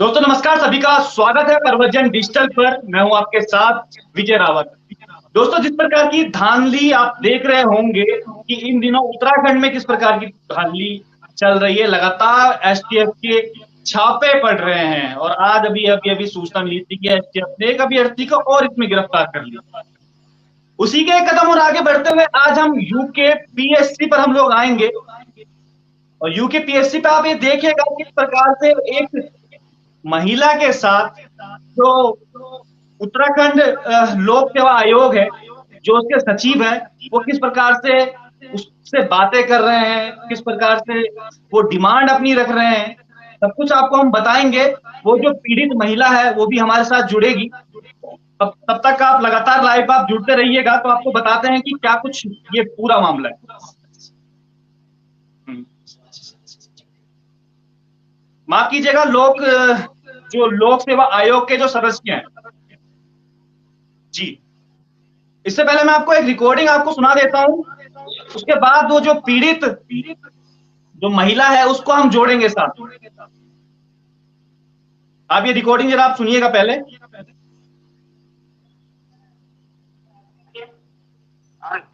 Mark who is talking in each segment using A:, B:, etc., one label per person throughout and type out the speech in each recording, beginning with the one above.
A: दोस्तों नमस्कार, सभी का स्वागत है परवजन डिजिटल पर। मैं हूं आपके साथ विजय रावत। दोस्तों, जिस प्रकार की धांधली आप देख रहे होंगे कि इन दिनों उत्तराखंड में किस प्रकार की धांधली चल रही है, लगातार एसटीएफ के छापे पड़ रहे हैं। और आज अभी अभी अभी सूचना मिली थी कि एसटीएफ ने एक अभ्यर्थी को और इसमें गिरफ्तार कर लिया। उसी के एक कदम और आगे बढ़ते हुए आज हम यूके पीएससी पर हम लोग आएंगे। और यूके पीएससी पे आप ये देखिएगा किस प्रकार से एक महिला के साथ जो उत्तराखंड लोक सेवा आयोग है, जो उसके सचिव है, वो किस प्रकार से उससे बातें कर रहे हैं, किस प्रकार से वो डिमांड अपनी रख रहे हैं, सब कुछ आपको हम बताएंगे। वो जो पीड़ित महिला है वो भी हमारे साथ जुड़ेगी। तब तक आप लगातार लाइव आप जुड़ते रहिएगा, तो आपको बताते हैं कि क्या कुछ ये पूरा मामला है। माफ कीजिएगा, जो लोक सेवा आयोग के जो सदस्य हैं जी, इससे पहले मैं आपको एक रिकॉर्डिंग आपको सुना देता हूं। उसके बाद वो जो पीड़ित जो महिला है उसको हम जोड़ेंगे साथ। आप ये रिकॉर्डिंग जरा आप सुनिएगा पहले।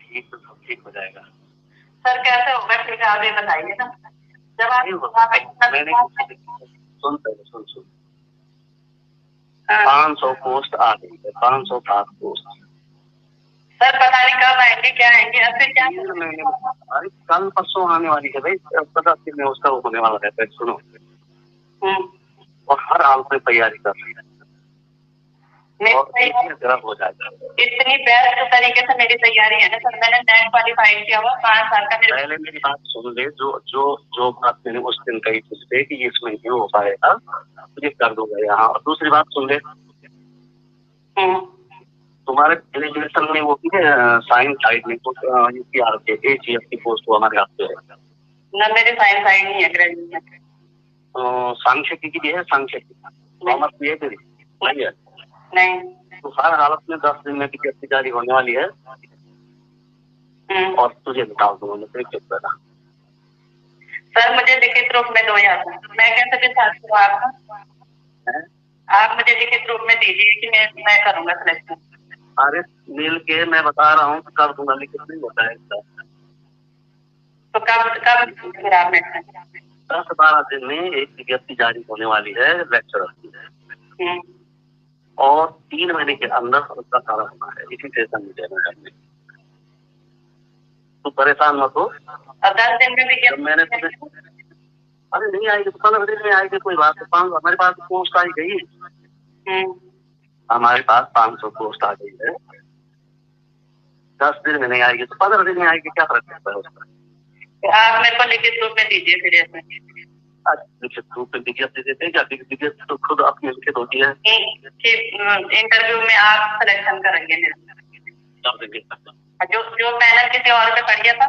B: ठीक तो सब ठीक हो जाएगा। सर कैसे होगा? ठीक है, आप ये बताइए ना। जब आप सुन 500 पोस्ट आ गई है, 507 पोस्ट। सर पता नहीं कब आएंगे, क्या आएंगे, अब फिर क्या? अरे कल परसों आने वाली है भाई, 10 दिन में उसका होने वाला है। सुनो, और हर हाल में तैयारी कर रही है हो जाएगा। इतनी बेस्ट तरीके से मेरी तैयारी है ना सर। मैंने नेट क्वालिफाई किया हुआ 5 साल का। पहले मेरी बात सुन ले, जो बात मैंने उस दिन कही तुझसे कि इसमें नहीं हो पाएगा, तुझे कर दूंगा यहाँ। और दूसरी बात सुन ले, तुम्हारे एलिजिनेशन में वो भी है साइंस साइड में यूपीआर के एजीएफ की पोस्ट वो हमारे हाथ पे है ना। मेरे साइंस साइड नहीं है, ग्रेजुएशन सांख्यिकी की भी है। सांख्यिकी कॉमर्स भी है तेरी? नहीं है। नहीं। तो हर हालत में 10 दिन में विज्ञप्ति जारी होने वाली है और तुझे निकाल दूंगा मैं। सर मुझे लिखित रूप में दो यार, मैं कैसे दिखा दूँ आपको? आप मुझे लिखित रूप में दीजिए कि मैं करूंगा सिलेक्शन। अरे मिल के मैं बता रहा हूँ कर दूंगा, लिखित नहीं होता है इसका। तो कब फिर आप 10-12 दिन में एक विज्ञप्ति जारी होने वाली है लेक्चरर की, और 3 महीने के अंदर उसका सारा होना है। इसी सेशन में देना है हमने। तो परेशान मत हो। अब 10 दिन में भी मैंने तुम्हें, अरे नहीं आएगी तो 15 दिन में आएगी, कोई बात नहीं। हमारे पास पोस्ट आई गई, हमारे पास 500 पोस्ट आ गई है। 10 दिन में नहीं आएगी तो 15 दिन में आएगी, क्या फर्क पड़ता है उसका? आप मेरे को लिखित रूप में दीजिए फिर। लिखित रूप में विज्ञप्ति देते हैं क्या? विज्ञप्ति तो खुद अपनी लिखित होती है। इंटरव्यू में आप सिलेक्शन करेंगे जो पैनल किसी और पे पड़ गया था,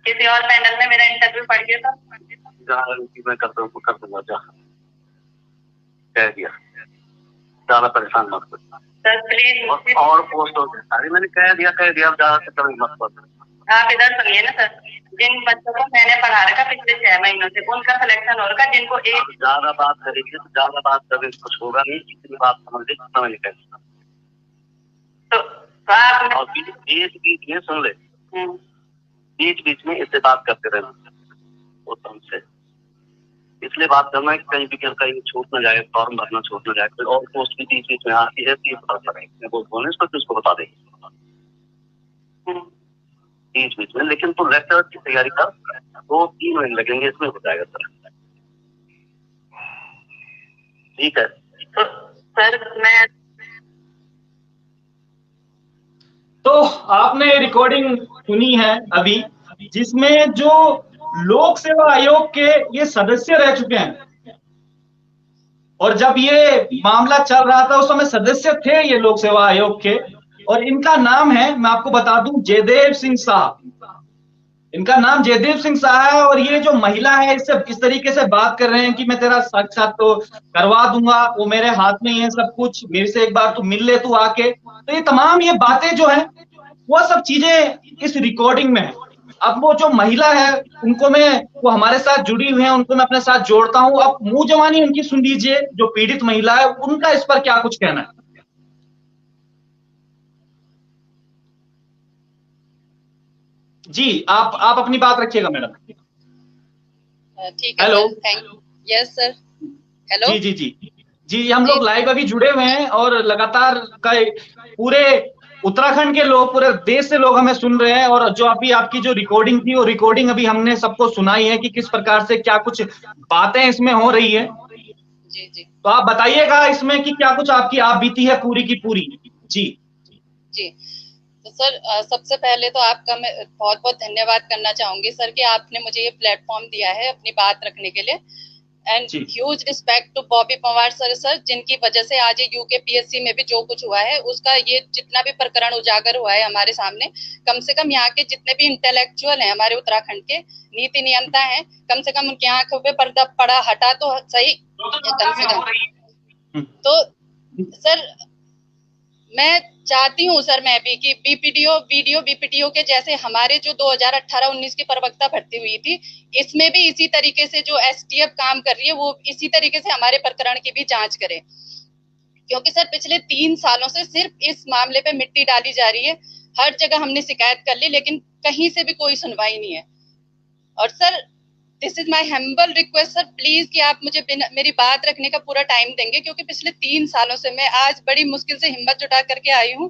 B: किसी और पैनल में मेरा इंटरव्यू पड़ गया था। मैं कर दूंगा जा, कह दिया। ज्यादा परेशान मत कर सर प्लीज। और पोस्ट होते, अरे मैंने कह दिया ज्यादा से कभी मत कर। आप इधर सुनिए ना सर, जिन बच्चों को मैंने पढ़ा रखा पिछले 6 महीनों से, उनका सिलेक्शन हो रखा। जिनको एक ज्यादा बात करेंगे तो ज्यादा बात करें कुछ होगा नहीं, इतनी बात समझ लीजिए। तो आप बीच में सुन ले, बीच में इससे बात करते रहना वो तुमसे। इसलिए बात करना है कि कहीं भी कहीं छूट ना जाए, फॉर्म भरना छूट ना जाए। कोई और पोस्ट भी बीच में आती है तो ये पता पड़ेगा, वो बोलने उसको बता देंगे बीच में। लेकिन तो लेक्चर की तैयारी कर, 2-3 महीने लगेंगे, इसमें हो जाएगा सर। ठीक है तो सर मैं
A: तो आपने रिकॉर्डिंग सुनी है अभी, जिसमें जो लोक सेवा आयोग के ये सदस्य रह चुके हैं। और जब ये मामला चल रहा था उस समय सदस्य थे ये लोक सेवा आयोग के, और इनका नाम है, मैं आपको बता दूं, जयदेव सिंह शाह। इनका नाम जयदेव सिंह शाह है। और ये जो महिला है इससे इस तरीके से बात कर रहे हैं कि मैं तेरा साक्षात तो करवा दूंगा, वो मेरे हाथ में ही है सब कुछ, मेरे से एक बार तू मिल ले तू आके। तो ये तमाम ये बातें जो है वो सब चीजें इस रिकॉर्डिंग में है। अब वो जो महिला है उनको मैं, वो हमारे साथ जुड़ी हुई है, उनको मैं अपने साथ जोड़ता हूं। अब मुंह जवानी उनकी सुन लीजिए, जो पीड़ित महिला है उनका इस पर क्या कुछ कहना है। जी, आप अपनी बात रखिएगा मैडम।
C: ठीक है
A: hello.
C: Sir, thank you. Yes sir. Hello.
A: जी जी जी जी, हम
C: जी
A: लोग लाइव अभी जुड़े हुए हैं और लगातार पूरे उत्तराखंड के लोग, पूरे देश से लोग हमें सुन रहे हैं। और जो अभी आपकी जो रिकॉर्डिंग थी, वो रिकॉर्डिंग अभी हमने सबको सुनाई है कि किस प्रकार से क्या कुछ बातें इसमें हो रही है।
C: जी जी
A: तो आप बताइएगा इसमें कि क्या कुछ आपकी आप बीती है पूरी की पूरी। जी
C: जी। तो सर सबसे पहले तो आपका मैं बहुत बहुत धन्यवाद करना चाहूंगी सर कि आपने मुझे ये प्लेटफॉर्म दिया है अपनी बात रखने के लिए। एंड
A: जी
C: huge respect to Bobby Panwar sir जिनकी वजह से आज ये यूकेपीएससी में भी जो कुछ हुआ है, उसका ये जितना भी प्रकरण उजागर हुआ है हमारे सामने, कम से कम यहाँ के जितने भी इंटेलेक्चुअल हैं हमारे उत्तराखंड के, नीति नियंता हैं, कम से कम उनके आंखों पे पर्दा पड़ा हटा तो सही, कम से कम। तो सर मैं चाहती हूँ सर मैं भी कि बीपीटीओ के जैसे हमारे जो 2018-19 की प्रवक्ता भर्ती हुई थी, इसमें भी इसी तरीके से जो एसटीएफ काम कर रही है वो इसी तरीके से हमारे प्रकरण की भी जांच करे। क्योंकि सर पिछले 3 सालों से सिर्फ इस मामले पे मिट्टी डाली जा रही है। हर जगह हमने शिकायत कर ली लेकिन कहीं से भी कोई सुनवाई नहीं है। और sir this is my humble request sir, please कि आप मुझे मेरी बात रखने का पूरा टाइम देंगे, क्योंकि पिछले 3 सालों से मैं आज बड़ी मुश्किल से हिम्मत जुटा करके आई हूँ।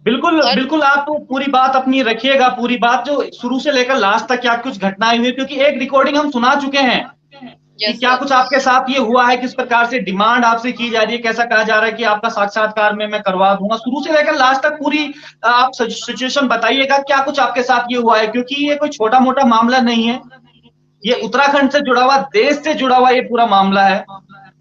A: बिल्कुल बिल्कुल, आप पूरी बात अपनी रखिएगा, पूरी बात जो शुरू से लेकर लास्ट तक क्या कुछ घटनाएं हुई, क्योंकि एक रिकॉर्डिंग हम सुना चुके हैं कि
C: यस
A: क्या
C: सर।
A: कुछ आपके साथ ये हुआ है, किस प्रकार से डिमांड आपसे की जा रही है, कैसा कहा जा रहा है कि आपका साक्षात्कार में मैं करवा दूंगा। शुरू से लेकर लास्ट तक पूरी आप सिचुएशन बताइएगा, क्या कुछ आपके साथ ये हुआ है, क्योंकि ये कोई छोटा मोटा मामला नहीं है। ये उत्तराखंड से जुड़ा हुआ, देश से जुड़ा हुआ ये पूरा मामला है।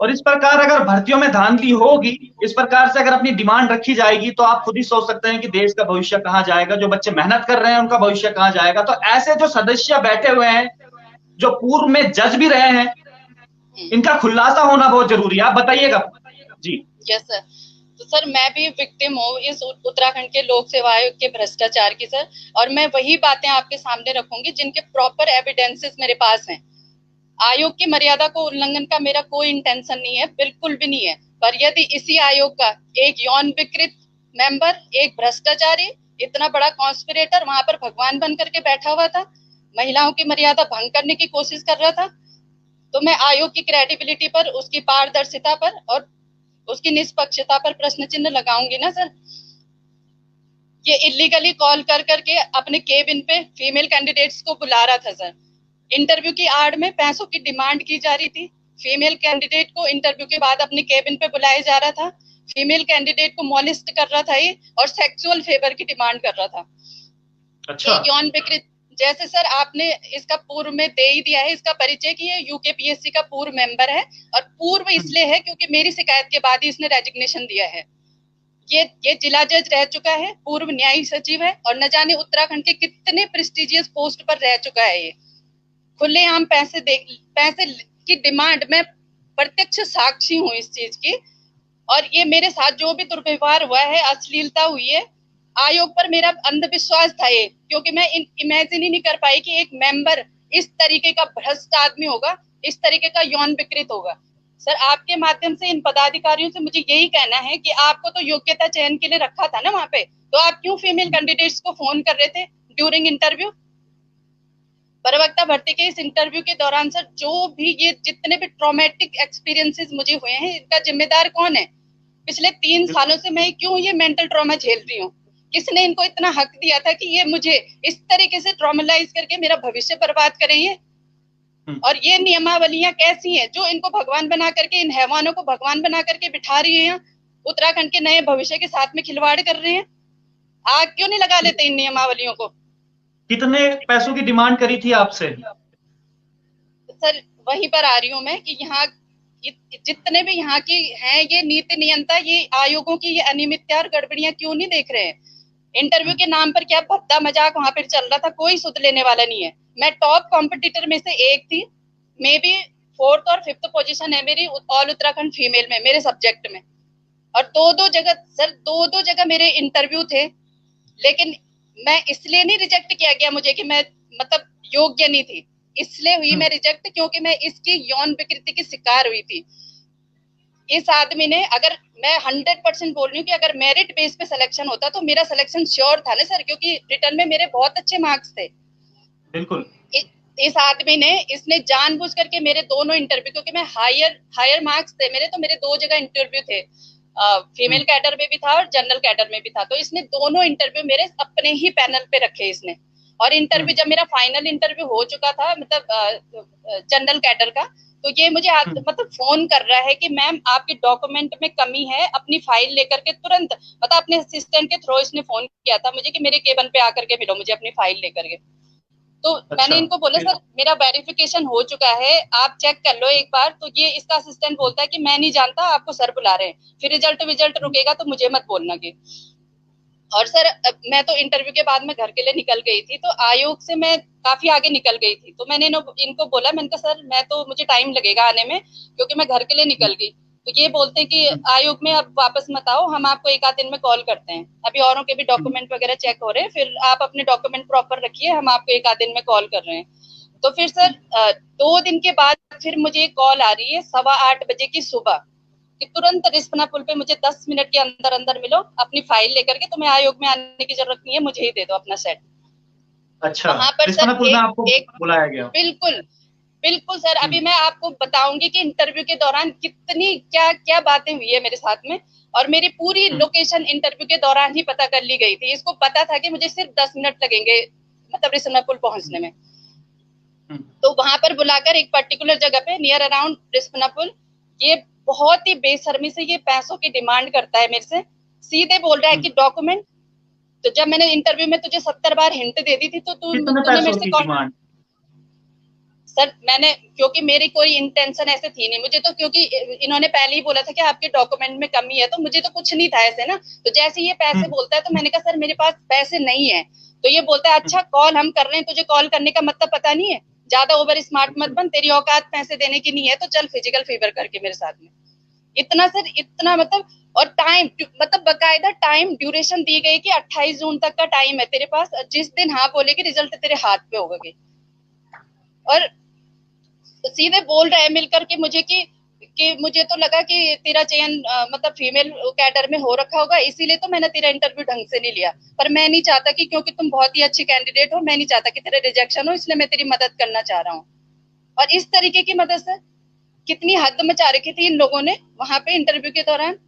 A: और इस प्रकार अगर भर्तियों में धांधली होगी, इस प्रकार से अगर अपनी डिमांड रखी जाएगी, तो आप खुद ही सोच सकते हैं कि देश का भविष्य कहाँ जाएगा, जो बच्चे मेहनत कर रहे हैं उनका भविष्य कहाँ जाएगा। तो ऐसे जो सदस्य बैठे हुए हैं, जो पूर्व में जज भी रहे हैं, इनका खुलासा होना बहुत जरूरी है। आप बताइएगा। जी।
C: Yes sir. तो सर मैं भी विक्टिम हूँ इस उत्तराखंड के लोक सेवा आयोग के भ्रष्टाचार की सर, और मैं वही बातें आपके सामने रखूंगी जिनके प्रॉपर एविडेंसेस मेरे पास हैं। आयोग की मर्यादा को उल्लंघन का मेरा कोई इंटेंशन नहीं है, बिल्कुल भी नहीं है। पर यदि इसी आयोग का एक यौन विकृत मेंबर, एक भ्रष्टाचारी, इतना बड़ा कॉन्स्पिरेटर वहां पर भगवान बन करके बैठा हुआ था, महिलाओं की मर्यादा भंग करने की कोशिश कर रहा था, तो मैं आयोग की क्रेडिबिलिटी पर, उसकी पारदर्शिता पर और उसकी निष्पक्षता पर प्रश्न चिन्ह लगाऊंगी ना सर। ये इलीगली कॉल कर करके अपने केबिन पे फीमेल कैंडिडेट्स को बुला रहा था सर। इंटरव्यू की आड़ में पैसों की डिमांड की जा रही थी। फीमेल कैंडिडेट को इंटरव्यू के बाद अपने केबिन पे बुलाया जा रहा था। फीमेल कैंडिडेट को मॉलिस्ट कर रहा था ये, और सेक्सुअल फेवर की डिमांड कर रहा था।
A: अच्छा।
C: यौन विकृत, जैसे सर आपने इसका पूर्व में दे ही दिया है इसका परिचय कि ये यूकेपीएससी का पूर्व मेंबर है, और पूर्व इसलिए है क्योंकि मेरी शिकायत के बाद ही इसने रेजिग्नेशन दिया है। ये जिला जज रह चुका है, पूर्व न्यायिक सचिव है, और न जाने उत्तराखंड के कितने प्रेस्टिजियस पोस्ट पर रह चुका है। ये खुलेआम पैसे की डिमांड, मैं प्रत्यक्ष साक्षी हूँ इस चीज की। और ये मेरे साथ जो भी दुर्व्यवहार हुआ है, अश्लीलता हुई है, आयोग पर मेरा अंधविश्वास था ये, क्योंकि मैं इमेजिन ही नहीं कर पाई कि एक मेंबर इस तरीके का भ्रष्ट आदमी होगा, इस तरीके का यौन विकृत होगा। सर आपके माध्यम से इन पदाधिकारियों से मुझे यही कहना है कि आपको तो योग्यता चयन के लिए रखा था ना वहां पे, तो आप क्यों फीमेल कैंडिडेट्स को फोन कर रहे थे ड्यूरिंग इंटरव्यू? प्रवक्ता भर्ती के इस इंटरव्यू के दौरान सर जो भी ये जितने भी ट्रॉमेटिक एक्सपीरियंसेस मुझे हुए हैं, इनका जिम्मेदार कौन है? पिछले 3 सालों से मैं क्यों ये मेंटल ट्रॉमा झेल रही हूँ? किसने इनको इतना हक दिया था कि ये मुझे इस तरीके से ट्रॉमलाइज करके मेरा भविष्य बर्बाद करें ये? और ये नियमावलियां कैसी हैं जो इनको भगवान बना करके, इन हैवानों को भगवान बना करके बिठा रही है, उत्तराखंड के नए भविष्य के साथ में खिलवाड़ कर रहे हैं? आग क्यों नहीं लगा लेते इन नियमावलियों को?
A: कितने पैसों की डिमांड करी थी आपसे?
C: सर वहीं पर आ रही हूँ मैं कि यहाँ जितने भी यहाँ की हैं ये नीति नियंता, ये आयोगों की ये अनियमितता और गड़बड़ियां क्यों नहीं देख रहे हैं? इंटरव्यू के नाम पर क्या भद्दा मजाक वहां पर चल रहा था, कोई सुध लेने वाला नहीं है। मैं टॉप कॉम्पिटिटर में से एक थी, मे बी 4th और 5th पोजीशन है मेरी ऑल उत्तराखंड फीमेल में, मेरे सब्जेक्ट में। और दो जगह मेरे इंटरव्यू थे, लेकिन मैं इसलिए नहीं रिजेक्ट किया गया मुझे कि मैं मतलब योग्य नहीं थी, इसलिए हुई मैं रिजेक्ट, क्योंकि मैं इसकी यौन विकृति की शिकार हुई थी। इस आदमी ने, अगर मैं 100% बोल रही हूँ कि अगर मेरिट बेस पे सिलेक्शन होता तो मेरा सिलेक्शन श्योर था ना सर, क्योंकि रिटर्न में मेरे बहुत अच्छे मार्क्स थे।
A: बिल्कुल।
C: इस आदमी ने, इसने जानबूझ करके मेरे दोनों इंटरव्यू, क्योंकि मैं हायर मार्क्स थे मेरे, तो मेरे 2 जगह इंटरव्यू थे, फीमेल कैडर में भी था और जनरल कैडर में भी था, तो इसने दोनों इंटरव्यू मेरे अपने ही पैनल पे रखे इसने। और इंटरव्यू जब मेरा फाइनल इंटरव्यू हो चुका था, मतलब जनरल कैडर का, तो ये मुझे मतलब फोन कर रहा है कि मैम आपके डॉक्यूमेंट में कमी है, अपनी फाइल लेकर के तुरंत, मतलब अपने असिस्टेंट के थ्रू इसने फोन किया था मुझे कि मेरे केबिन पे आकर के मिलो मुझे अपनी फाइल लेकर के। तो मैंने इनको बोला सर मेरा वेरिफिकेशन हो चुका है, आप चेक कर लो एक बार। तो ये इसका असिस्टेंट बोलता है कि मैं नहीं जानता, आपको सर बुला रहे हैं, फिर रिजल्ट रुकेगा तो मुझे मत बोलना कि। और सर मैं तो इंटरव्यू के बाद में घर के लिए निकल गई थी, तो आयोग से मैं काफी आगे निकल गई थी, तो मैंने इनको बोला, मैंने कहा सर मैं तो, मुझे टाइम लगेगा आने में क्योंकि मैं घर के लिए निकल गई। तो ये बोलते हैं कि आयोग में अब वापस मत आओ, हम आपको 1 आध दिन में कॉल करते हैं, अभी औरों के भी डॉक्यूमेंट वगैरह चेक हो रहे हैं, फिर आप अपने डॉक्यूमेंट प्रॉपर रखिए, हम आपको 1 आध दिन में कॉल कर रहे हैं। तो फिर सर 2 दिन के बाद फिर मुझे कॉल आ रही है 8:15 बजे की सुबह कि तुरंत रिस्पना पुल पे मुझे 10 मिनट के अंदर अंदर मिलो अपनी फाइल लेकर के, तुम्हें आयोग में आने की जरूरत नहीं है, मुझे ही दे दो अपना सेट।
A: अच्छा,
C: वहां पर सर
A: आपको बुलाया गया?
C: बिल्कुल बिल्कुल सर। अभी मैं आपको बताऊंगी कि इंटरव्यू के दौरान कितनी क्या क्या बातें हुई है मेरे साथ में, और मेरी पूरी लोकेशन इंटरव्यू के दौरान ही पता कर ली गई थी। इसको पता था कि मुझे सिर्फ 10 मिनट लगेंगे मतलब रिस्पना पुल पहुंचने में। तो वहां पर बुलाकर एक पर्टिकुलर जगह पे नियर अराउंड रिस्पना पुल, ये बहुत ही बेशर्मी से ये पैसों की डिमांड करता है मेरे से, सीधे बोल रहा है कि डॉक्यूमेंट। तो जब मैंने इंटरव्यू में तुझे 70 बार हिंट दे दी थी तो तूने मेरे से कौन। सर मैंने, क्योंकि मेरी कोई इंटेंशन ऐसे थी नहीं, मुझे तो, क्योंकि इन्होंने पहले ही बोला था कि आपके डॉक्यूमेंट में कमी है, तो मुझे तो कुछ नहीं था ऐसे ना। तो जैसे ये पैसे बोलता है तो मैंने कहा सर मेरे पास पैसे नहीं है। तो ये बोलता है अच्छा कॉल हम कर रहे हैं, तुझे कॉल करने का मतलब पता नहीं है, ज्यादा ओवर स्मार्ट मत बन, तेरी औकात पैसे देने की नहीं है, तो चल फिजिकल फीवर करके मेरे साथ में। इतना सर, इतना मतलब। और टाइम, मतलब बकायदा टाइम ड्यूरेशन दी गई कि 28 जून तक का टाइम है तेरे पास, जिस दिन हाँ बोलेगी रिजल्ट तेरे हाथ पे होगा। और सीधे बोल रहा है मिलकर के मुझे कि मुझे तो लगा कि तेरा चयन मतलब फीमेल कैडर में हो रखा होगा, इसीलिए तो मैंने तेरा इंटरव्यू ढंग से नहीं लिया, पर मैं नहीं चाहता कि, क्योंकि तुम बहुत ही अच्छी कैंडिडेट हो, मैं नहीं चाहता कि तेरा रिजेक्शन हो, इसलिए मैं तेरी मदद करना चाह रहा हूँ। और इस तरीके की मदद से कितनी हद मचा रखी थी इन लोगों ने वहां पे इंटरव्यू के दौरान।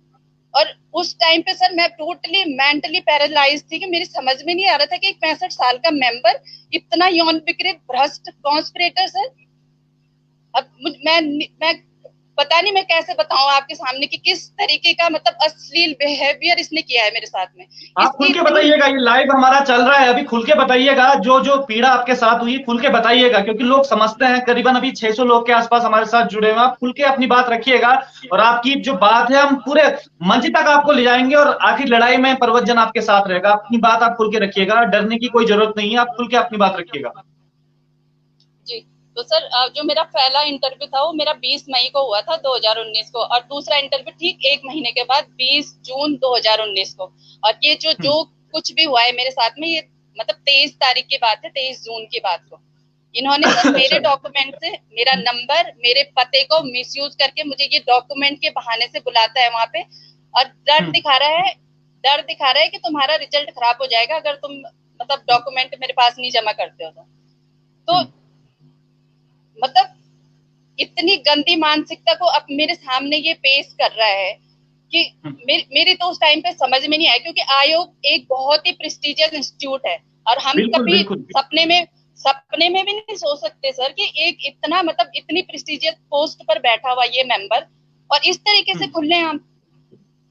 C: और उस टाइम पे सर मैं टोटली मेंटली पैरालाइज थी कि मेरी समझ में नहीं आ रहा था कि एक 65 साल का मेंबर इतना यौन विकृत भ्रष्ट कॉन्स्पिरेटर सर। अब मैं पता नहीं मैं कैसे बताऊं आपके सामने कि किस तरीके का मतलब अश्लील बिहेवियर इसने किया है मेरे साथ में।
A: आप खुल के बताइएगा, ये लाइव हमारा चल रहा है, अभी खुल के बताइएगा जो जो पीड़ा आपके साथ हुई, खुल के बताइएगा, क्योंकि लोग समझते हैं। करीबन अभी 600 लोग के आसपास हमारे साथ जुड़े हुए हैं। आप खुल के अपनी बात रखिएगा, और आपकी जो बात है हम पूरे मंच तक आपको ले जाएंगे, और आखिर लड़ाई में परवतजन आपके साथ रहेगा। अपनी बात आप खुल के रखिएगा, डरने की कोई जरूरत नहीं है, आप खुल के अपनी बात रखिएगा
C: जी। तो सर जो मेरा पहला इंटरव्यू था वो मेरा 20 मई को हुआ था 2019 को, और दूसरा इंटरव्यू ठीक 1 महीने के बाद 20 जून 2019 को। और ये जो कुछ भी हुआ है मेरे साथ में, ये मतलब 23 तारीख की बात है, 23 जून की बात को इन्होंने सर मेरे डॉक्यूमेंट से मेरा नंबर, मेरे पते को मिसयूज करके मुझे ये डॉक्यूमेंट के बहाने से बुलाता है वहां पे, और डर दिखा रहा है कि तुम्हारा रिजल्ट खराब हो जाएगा अगर तुम मतलब डॉक्यूमेंट मेरे पास नहीं जमा करते हो तो मतलब इतनी गंदी मानसिकता को अब मेरे सामने ये पेश कर रहा है कि मेरी तो उस टाइम पे समझ में नहीं आया, क्योंकि आयोग एक बहुत ही प्रेस्टिजियस इंस्टीट्यूट है, और हम कभी सपने में भी नहीं सोच सकते सर कि एक इतना मतलब इतनी प्रेस्टिजियस पोस्ट पर बैठा हुआ ये मेंबर, और इस तरीके से खुले हम।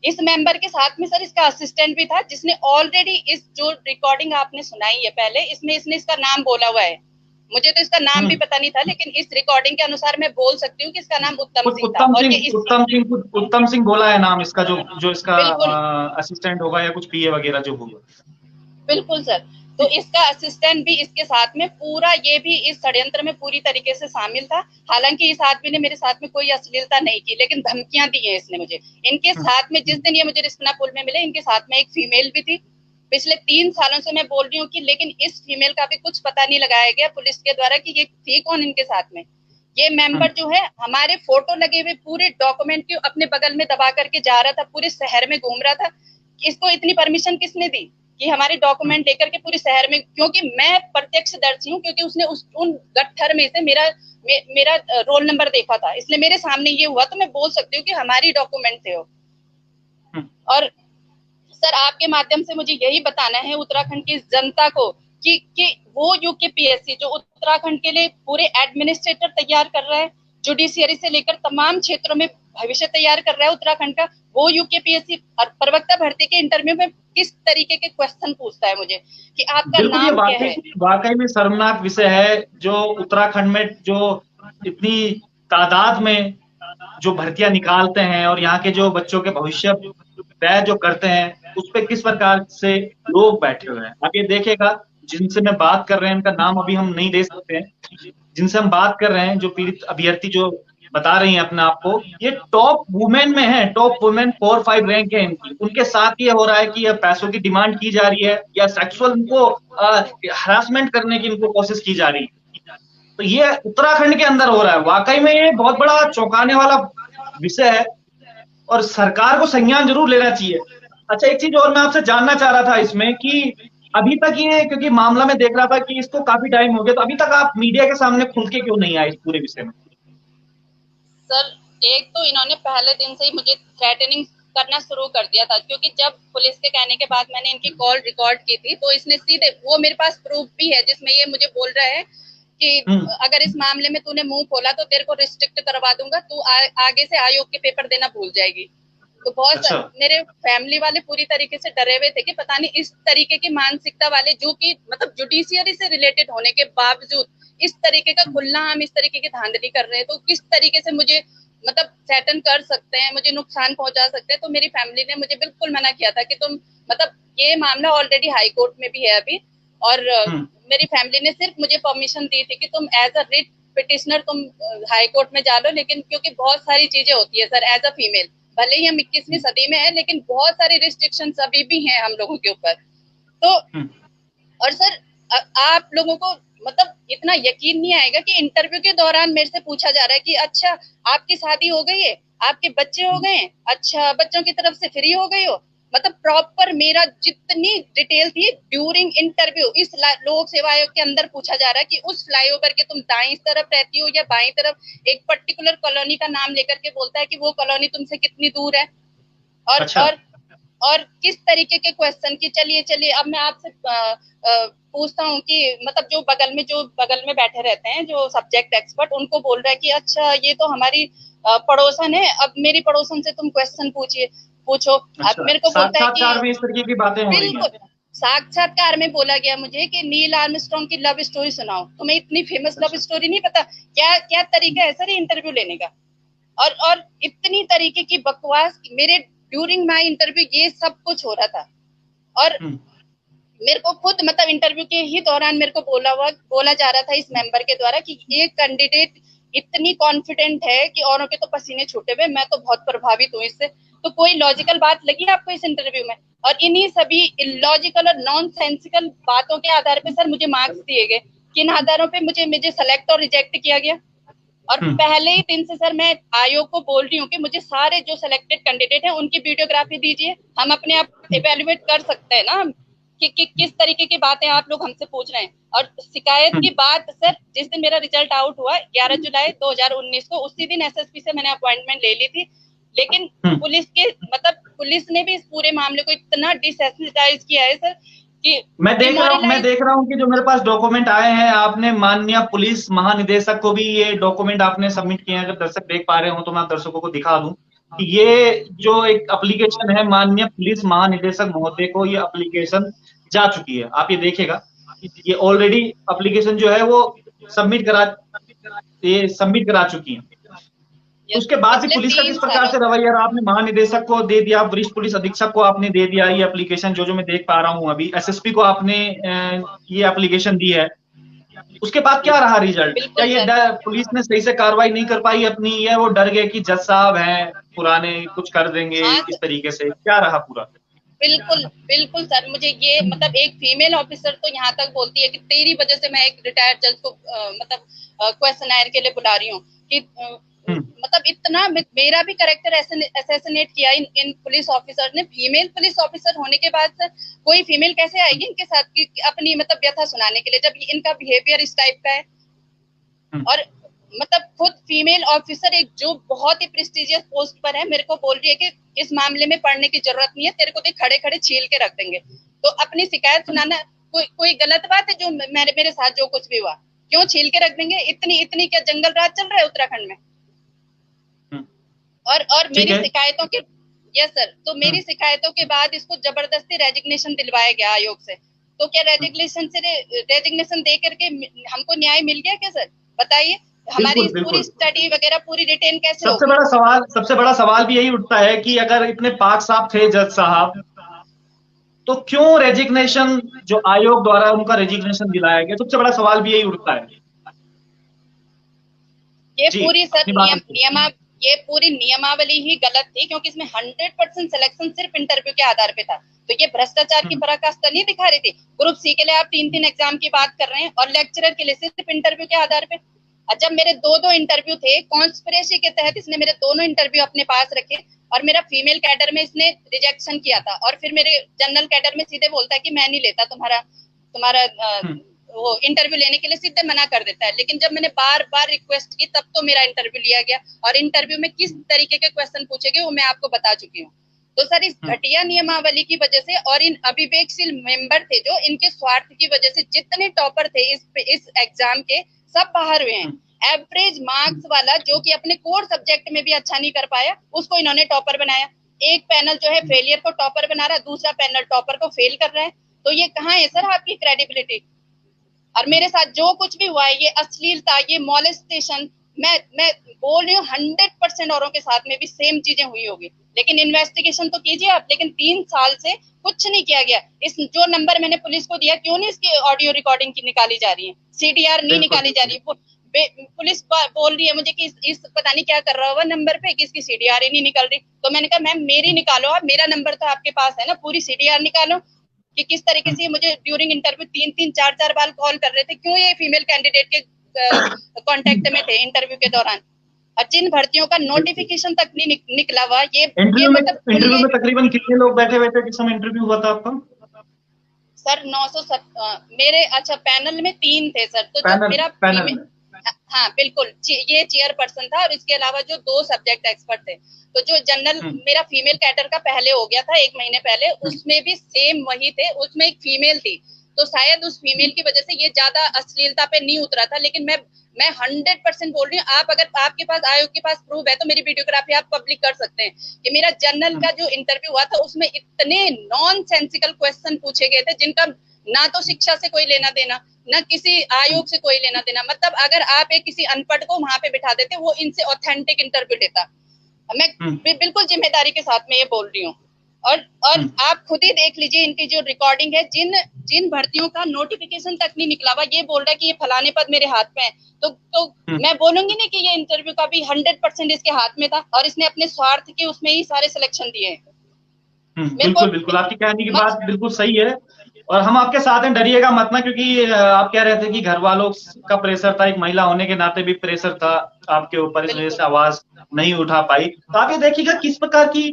C: इस मेंबर के साथ में सर इसका असिस्टेंट भी था, जिसने ऑलरेडी इस जो रिकॉर्डिंग आपने सुनाई है पहले, इसमें इसने इसका नाम बोला हुआ है। मुझे तो इसका नाम भी पता नहीं था, लेकिन इस रिकॉर्डिंग के अनुसार मैं बोल सकती हूँ कि इसका नाम उत्तम सिंह था। और
A: उत्तम सिंह बोला है नाम इसका, जो इसका असिस्टेंट होगा या कुछ पीए वगैरह जो होगा।
C: बिल्कुल सर। तो इसका असिस्टेंट भी इसके साथ में पूरा, ये भी इस षड्यंत्र में पूरी तरीके से शामिल था। हालांकि इस आदमी ने मेरे साथ में कोई अश्लीलता नहीं की, लेकिन धमकियां दी है इसने मुझे। इनके साथ में जिस दिन ये मुझे रिस्पना पुल में मिले, इनके साथ में एक फीमेल भी थी, पिछले 3 सालों से मैं बोल रही हूँ कि लेकिन इस फीमेल का भी कुछ पता नहीं लगाया गया पुलिस के द्वारा कि ये थी कौन इनके साथ में। ये मेंबर जो है हमारे फोटो लगे हुए पूरे डॉक्यूमेंट के अपने बगल में दबा करके जा रहा था, पूरे शहर में घूम रहा था। इसको इतनी परमिशन किसने दी कि हमारे डॉक्यूमेंट लेकर के पूरे शहर में, क्योंकि मैं प्रत्यक्षदर्शी हूँ, क्योंकि उसने उन गट्ठर में से मेरा रोल नंबर देखा था, इसलिए मेरे सामने ये हुआ, तो मैं बोल सकती हूँ कि हमारी डॉक्यूमेंट थे वो। और सर आपके माध्यम से मुझे यही बताना है उत्तराखंड की जनता को कि वो यूकेपीएससी जो उत्तराखंड के लिए पूरे एडमिनिस्ट्रेटर तैयार कर रहा है, जुडिशियरी से लेकर तमाम क्षेत्रों में भविष्य तैयार कर रहा है उत्तराखंड का, वो यूकेपीएससी प्रवक्ता भर्ती के इंटरव्यू में किस तरीके के क्वेश्चन पूछता है मुझे कि आपका नाम क्या है।
A: वाकई में शर्मनाक विषय है जो उत्तराखंड में जो इतनी तादाद में जो भर्तियां निकालते हैं और यहाँ के जो बच्चों के भविष्य तय जो करते हैं उस पर किस प्रकार से लोग बैठे हुए हैं। आप ये देखेगा, जिनसे मैं बात कर रहे हैं उनका नाम अभी हम नहीं दे सकते हैं, जिनसे हम बात कर रहे हैं जो पीड़ित अभ्यर्थी जो बता रही हैं अपने आप को, ये टॉप वुमेन में है, टॉप वुमेन 4-5 रैंक है इनकी। उनके साथ ये हो रहा है कि पैसों की डिमांड की जा रही है या सेक्सुअल उनको हरासमेंट करने की इनको कोशिश की जा रही है। तो ये उत्तराखंड के अंदर हो रहा है। वाकई में ये बहुत बड़ा चौंकाने वाला विषय है और सरकार को संज्ञान जरूर लेना चाहिए। अच्छा, एक चीज और मैं आपसे जानना चाह रहा था इसमें कि अभी तक ये, क्योंकि मामला में देख रहा था कि इसको काफी टाइम हो गया, तो अभी तक आप मीडिया के सामने खुल के क्यों नहीं आए इस पूरे विषय में?
C: सर एक तो इन्होंने पहले दिन से ही मुझे थ्रेटनिंग करना शुरू कर दिया था, क्योंकि जब पुलिस के कहने के बाद मैंने इनकी कॉल रिकॉर्ड की थी तो इसने सीधे, वो मेरे पास प्रूफ भी है जिसमें ये मुझे बोल रहा है कि अगर इस मामले में तूने मुंह खोला तो तेरे को रिस्ट्रिक्ट करवा दूंगा, तू आगे से आयोग के पेपर देना भूल जाएगी। तो बहुत मेरे फैमिली वाले पूरी तरीके से डरे हुए थे कि पता नहीं इस तरीके की मानसिकता वाले, जो कि मतलब जुडिशियरी से रिलेटेड होने के बावजूद इस तरीके का खुला हम इस तरीके की धांधली कर रहे हैं, तो किस तरीके से मुझे मतलब थ्रेटन कर सकते हैं, मुझे नुकसान पहुंचा सकते हैं। तो मेरी फैमिली ने मुझे बिल्कुल मना किया था कि तुम मतलब ये मामला ऑलरेडी हाई कोर्ट में भी है अभी, और मेरी फैमिली ने सिर्फ मुझे परमिशन दी थी कि तुम एज अ रिट पिटिशनर तुम हाई कोर्ट में जा लो, लेकिन क्योंकि बहुत सारी चीजें होती है सर एज अ फीमेल, भले ही हम 21वीं सदी में है लेकिन बहुत सारी रिस्ट्रिक्शन अभी भी हैं हम लोगों के ऊपर। तो और सर आप लोगों को मतलब इतना यकीन नहीं आएगा कि इंटरव्यू के दौरान मेरे से पूछा जा रहा है कि अच्छा आपकी शादी हो गई है, आपके बच्चे हो गए हैं, अच्छा बच्चों की तरफ से फ्री हो गई हो, मतलब प्रॉपर मेरा जितनी डिटेल थी ड्यूरिंग इंटरव्यू इस लोक सेवा आयोग के अंदर पूछा जा रहा है कि उस फ्लाईओवर के तुम दाईं तरफ रहती हो या बाईं तरफ, एक पर्टिकुलर कॉलोनी का नाम लेकर के बोलता है कि वो कॉलोनी तुमसे कितनी दूर है, और अच्छा। और किस तरीके के क्वेश्चन की चलिए अब मैं आपसे पूछता हूँ कि मतलब जो बगल में बैठे रहते हैं जो सब्जेक्ट एक्सपर्ट, उनको बोल रहा है कि अच्छा ये तो हमारी पड़ोसन है, अब मेरी पड़ोसन से तुम क्वेश्चन पूछो। अच्छा, अब मेरे को बोलता है कि
A: इस तरीके की बातें हो रही हैं।
C: बिल्कुल साक्षात्कार में बोला गया मुझे कि नील आर्मस्ट्रांग की लव स्टोरी सुनाओ, तुम्हें इतनी फेमस लव स्टोरी नहीं पता? क्या तरीका है सर इंटरव्यू लेने का? और इतनी तरीके की बकवास मेरे ड्यूरिंग माय इंटरव्यू ये सब कुछ हो रहा था। और मेरे को खुद मतलब इंटरव्यू के ही दौरान मेरे को बोला जा रहा था इस मेंबर के द्वारा कि एक कैंडिडेट इतनी कॉन्फिडेंट है कि औरों के तो पसीने छूटे हुए, मैं तो बहुत प्रभावित हूँ इससे। तो कोई लॉजिकल बात लगी आपको इस इंटरव्यू में? और इन्हीं सभी इलॉजिकल और नॉन सेंसिकल बातों के आधार पे सर मुझे मार्क्स दिए गए। किन आधारों पे मुझे सेलेक्ट और रिजेक्ट किया गया? और पहले ही दिन से सर मैं आयोग को बोल रही हूँ कि मुझे सारे जो सिलेक्टेड कैंडिडेट हैं उनकी वीडियोग्राफी दीजिए, हम अपने आप इवेल्युएट कर सकते हैं ना कि किस तरीके की बातें आप लोग हमसे पूछ रहे हैं। और शिकायत की बात सर, जिस दिन मेरा रिजल्ट आउट हुआ 11 जुलाई 2019 को, उसी दिन एसएसपी से मैंने अपॉइंटमेंट ले ली थी, लेकिन पुलिस ने भी इस पूरे मामले को इतना डिसेंसिटाइज किया है सर कि
A: मैं देख रहा हूँ कि जो मेरे पास डॉक्यूमेंट आए हैं, आपने माननीय पुलिस महानिदेशक को भी ये डॉक्यूमेंट आपने सबमिट किए हैं। अगर दर्शक देख पा रहे हो तो मैं दर्शकों को दिखा दूं कि ये जो एक एप्लीकेशन है माननीय पुलिस महानिदेशक महोदय को ये एप्लीकेशन जा चुकी है। आप ये देखिएगा, ये ऑलरेडी एप्लीकेशन जो है वो सबमिट करा चुकी है। उसके बाद भी पुलिस का किस प्रकार से रवैया, आपने महानिदेशक को दे दिया, वरिष्ठ पुलिस अधीक्षक को आपने दे दिया ये एप्लीकेशन, जो मैं देख पा रहा हूँ अभी एसएसपी को आपने ये एप्लीकेशन दी है। उसके बाद क्या रहा रिजल्ट? क्या ये पुलिस ने सही से कार्रवाई नहीं कर पाई अपनी, या वो डर गए कि जज साहब हैं पुराने कुछ कर देंगे इस तरीके से? क्या रहा पूरा?
C: बिल्कुल बिल्कुल सर, मुझे ये मतलब एक फीमेल ऑफिसर तो यहाँ तक बोलती है कि तेरी वजह से मैं एक रिटायर्ड जज को मतलब क्वेश्चन के लिए बुला रही हूँ कि मतलब इतना मेरा भी कैरेक्टर असैसिनेट किया इन पुलिस ऑफिसर ने। फीमेल पुलिस ऑफिसर होने के बाद सर कोई फीमेल कैसे आएगी इनके साथ की अपनी मतलब व्यथा सुनाने के लिए, जब इनका बिहेवियर इस टाइप का है। और मतलब खुद फीमेल ऑफिसर एक जो बहुत ही प्रेस्टिजियस पोस्ट पर है मेरे को बोल रही है कि इस मामले में पढ़ने की जरूरत नहीं है, तेरे को तो खड़े खड़े छील के रख देंगे। तो अपनी शिकायत सुनाना कोई गलत बात है? जो मेरे साथ जो कुछ भी हुआ क्यों छील के रख देंगे? इतनी क्या जंगल राज चल रहा है उत्तराखंड में? और मेरी शिकायतों के यस सर, तो मेरी शिकायतों के बाद इसको जबरदस्ती रेजिग्नेशन दिलवाया गया आयोग से। तो क्या रेजिग्नेशन दे करके हमको न्याय मिल गया क्या सर? बताइए, हमारी पूरी स्टडी वगैरह पूरी रिटेन कैसे होगी?
A: सबसे बड़ा सवाल भी यही उठता है कि अगर इतने पाक साफ थे जज साहब, तो क्यों रेजिग्नेशन जो आयोग द्वारा उनका रेजिग्नेशन दिलाया गया? सबसे बड़ा सवाल भी यही उठता है।
C: ये पूरी सर ये पूरी नियमावली ही गलत थी, क्योंकि इसमें 100% सिलेक्शन सिर्फ इंटरव्यू के आधार पे था। तो ये भ्रष्टाचार की पराकाष्ठा नहीं दिखा रही थी? ग्रुप सी के लिए आप 3 एग्जाम की बात कर रहे हैं और लेक्चरर के लिए सिर्फ इंटरव्यू के आधार पे। जब मेरे 2 इंटरव्यू थे, कॉन्स्पिरेसी के तहत इसने मेरे दोनों इंटरव्यू अपने पास रखे और मेरा फीमेल कैडर में इसने रिजेक्शन किया था, और फिर मेरे जनरल कैडर में सीधे बोलता है कि मैं नहीं लेता तुम्हारा वो इंटरव्यू लेने के लिए सीधे मना कर देता है। लेकिन जब मैंने बार बार रिक्वेस्ट की तब तो मेरा इंटरव्यू लिया गया, और इंटरव्यू में किस तरीके के क्वेश्चन पूछे गए वो मैं आपको बता चुकी हूँ। तो सर इस घटिया नियमावली की वजह से और इन अविवेकशील मेंबर थे जो इनके स्वार्थ की वजह से जितने टॉपर थे इस एग्जाम के सब बाहर हुए हैं। एवरेज मार्क्स वाला जो कि अपने कोर सब्जेक्ट में भी अच्छा नहीं कर पाया उसको इन्होंने टॉपर बनाया। एक पैनल जो है फेलियर को टॉपर बना रहा है, दूसरा पैनल टॉपर को फेल कर रहा है। तो ये कहाँ है सर आपकी क्रेडिबिलिटी? और मेरे साथ जो कुछ भी हुआ है, ये अश्लीलता, ये मॉलेस्टेशन, मैं बोल रही हूँ 100% औरों के साथ में भी सेम चीजें हुई होगी। लेकिन इन्वेस्टिगेशन तो कीजिए आप। लेकिन 3 साल से कुछ नहीं किया गया। इस जो नंबर मैंने पुलिस को दिया, क्यों नहीं इसकी ऑडियो रिकॉर्डिंग की निकाली जा रही है? CDR नहीं निकाली जा रही है। पुलिस बोल रही है मुझे कि इस पता नहीं क्या कर रहा होगा नंबर पे कि इसकी CDR ही नहीं निकल रही। तो मैंने कहा मैम मेरी निकालो आप, मेरा नंबर तो आपके पास है ना, पूरी CDR निकालो कि किस तरीके से मुझे ड्यूरिंग इंटरव्यू 3-3 4-4 बार कॉल कर रहे थे, क्यों ये फीमेल कैंडिडेट के कांटेक्ट में थे इंटरव्यू के दौरान। और जिन भर्तियों का नोटिफिकेशन तक नहीं निकला हुआ, ये
A: इंटरव्यू में तकरीबन कितने लोग बैठे हुए थे जिस समय इंटरव्यू हुआ था आपका?
C: सर 900 मेरे अच्छा पैनल में 3 थे सर। तो जब मेरा हाँ बिल्कुल, ये चेयरपर्सन था और इसके अलावा जो 2 सब्जेक्ट एक्सपर्ट थे। तो जो जनरल मेरा फीमेल कैडर का पहले हो गया था 1 महीने पहले, उसमें भी सेम वही थे, उसमें एक फीमेल थी। तो शायद उस फीमेल की वजह से ये ज्यादा अश्लीलता पे नहीं उतरा था। लेकिन मैं 100% बोल रही हूँ, आप अगर आपके पास आयोग के पास प्रूफ है तो मेरी वीडियोग्राफी आप पब्लिक कर सकते हैं कि मेरा जनरल का जो इंटरव्यू हुआ था उसमें इतने नॉन सेंसिकल क्वेश्चन पूछे गए थे जिनका ना तो शिक्षा से कोई लेना देना, ना किसी आयोग से कोई लेना देना। मतलब अगर आप एक किसी अनपढ़ को वहां पे बिठा देते, वो इनसे ऑथेंटिक इंटरव्यू देता। मैं बिल्कुल जिम्मेदारी के साथ में ये बोल रही हूँ। और आप खुद ही देख लीजिए इनकी जो रिकॉर्डिंग है, जिन भर्तियों का नोटिफिकेशन तक नहीं निकला हुआ, ये बोल रहा है कि ये फलाने पद मेरे हाथ में है। तो मैं बोलूंगी नहीं कि ये इंटरव्यू का भी 100% इसके हाथ में था और इसने अपने स्वार्थ के उसमें ही सारे सिलेक्शन दिए हैं।
A: बिल्कुल आपकी कहने की बात बिल्कुल सही है और हम आपके साथ हैं, डरिएगा मत ना, क्योंकि आप कह रहे थे कि घर वालों का प्रेशर था, एक महिला होने के नाते भी प्रेशर था आपके ऊपर, इस वजह से आवाज नहीं उठा पाई। तो आप ये देखिएगा किस प्रकार की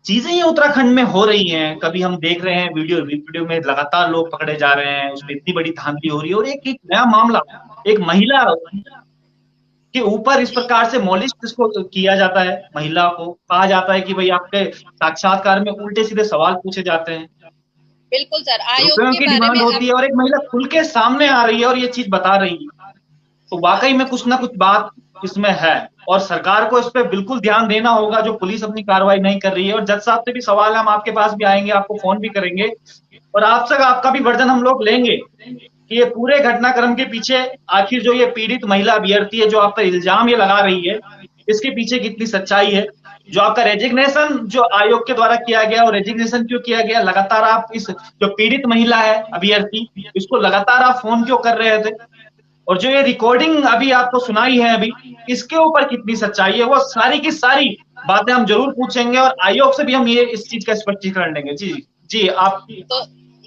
A: चीजें ये उत्तराखंड में हो रही हैं। कभी हम देख रहे हैं वीडियो में लगातार लोग पकड़े जा रहे हैं, उसमें इतनी बड़ी धांधली हो रही है, और एक नया मामला, एक महिला के ऊपर इस प्रकार से मॉलिस्ट इसको किया जाता है। महिला को कहा जाता है कि भाई आपके साक्षात्कार में उल्टे सीधे सवाल पूछे जाते हैं।
C: बिल्कुल सर, आयोग की
A: डिमांड होती है और एक महिला खुल के सामने आ रही है और ये चीज बता रही है, तो वाकई में कुछ ना कुछ बात इसमें है और सरकार को इस पे बिल्कुल ध्यान देना होगा, जो पुलिस अपनी कार्रवाई नहीं कर रही है। और जज साहब से भी सवाल है, हम आपके पास भी आएंगे, आपको फोन भी करेंगे और आपसे आपका भी वर्जन हम लोग लेंगे कि ये पूरे घटनाक्रम के पीछे आखिर जो ये पीड़ित महिला अभ्यर्थी है, जो आप पर इल्जाम ये लगा रही है, इसके पीछे कितनी सच्चाई है। जो आपका रेजिग्नेशन जो आयोग के द्वारा किया गया, और रेजिग्नेशन क्यों किया गया, लगातार आप इस जो पीड़ित महिला है अभ्यर्थी, इसको लगातार आप फोन क्यों कर रहे थे, और जो ये रिकॉर्डिंग अभी आपको सुनाई है अभी, इसके ऊपर कितनी सच्चाई है, वो सारी की सारी बातें हम जरूर पूछेंगे और आयोग से भी हम ये इस चीज का स्पष्टीकरण लेंगे। जी जी आप।
C: तो